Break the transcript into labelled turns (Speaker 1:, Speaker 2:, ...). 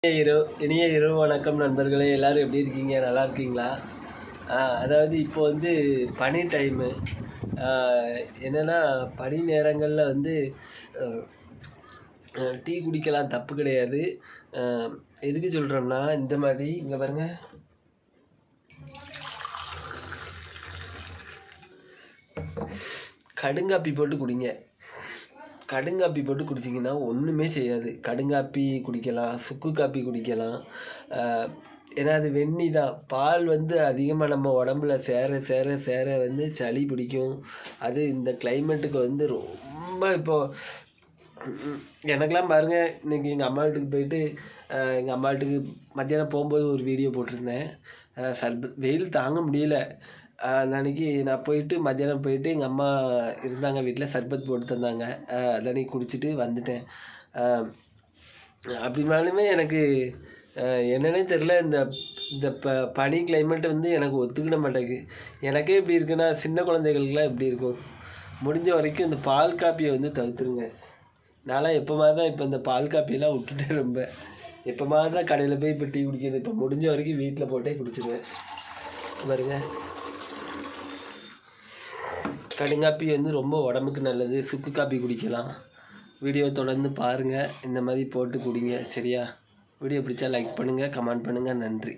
Speaker 1: இனிய இரவு வணக்கம் நண்பர்களே. எல்லோரும் எப்படி இருக்கீங்க? நல்லா இருக்கீங்களா? அதாவது இப்போ வந்து பனி டைமு. என்னென்னா பனி நேரங்களில் வந்து டீ குடிக்கலாம், தப்பு கிடையாது. எதுக்கு சொல்கிறோம்னா, இந்த மாதிரி இங்கே பாருங்க, கடுங்காப்பி போட்டு குடிங்க. கடுங்காப்பி போட்டு குடிச்சிங்கன்னா ஒன்றுமே செய்யாது. கடுங்காப்பி குடிக்கலாம், சுக்கு காப்பி குடிக்கலாம். ஏன்னா அது வெந்நி தான். பால் வந்து அதிகமாக நம்ம உடம்புல சேர சேர சேர வந்து சளி பிடிக்கும். அது இந்த கிளைமேட்டுக்கு வந்து ரொம்ப இப்போது எனக்கெலாம் பாருங்கள், இன்றைக்கி எங்கள் அம்மா வீட்டுக்கு போயிட்டு எங்கள் அம்மா வீட்டுக்கு மத்தியானம் போகும்போது ஒரு வீடியோ போட்டிருந்தேன். வெயில் தாங்க முடியல. அன்றைக்கி நான் போயிட்டு மத்தியானம் போயிட்டு எங்கள் அம்மா இருந்தாங்க வீட்டில், சர்பத் போட்டு தந்தாங்க. அன்றைக்கி குடிச்சிட்டு வந்துட்டேன். அப்படினாலுமே எனக்கு என்னன்னே தெரில, இந்த இந்த பனி கிளைமேட் வந்து எனக்கு ஒத்துக்கிட மாட்டேங்குது. எனக்கே இப்படி இருக்குன்னா சின்ன குழந்தைகளுக்கெலாம் எப்படி இருக்கும்? முடிஞ்ச வரைக்கும் இந்த பால் காப்பியை வந்து தவிர்த்துருங்க. நான்லாம் எப்போமாவது தான் இப்போ இந்த பால் காப்பியெல்லாம் விட்டுட்டேன். ரொம்ப எப்போமாவது தான் கடையில் போய் இப்போ டீ குடிக்கிறது. இப்போ முடிஞ்ச வரைக்கும் வீட்டில் போட்டே குடிச்சிடுவேன். பாருங்க, கடுங்காப்பி வந்து ரொம்ப உடம்புக்கு நல்லது. சுக்கு காப்பி குடிக்கலாம். வீடியோ தொடர்ந்து பாருங்கள், இந்த மாதிரி போட்டு குடிங்க. சரியா? வீடியோ பிடிச்சா லைக் பண்ணுங்கள், கமெண்ட் பண்ணுங்கள். நன்றி.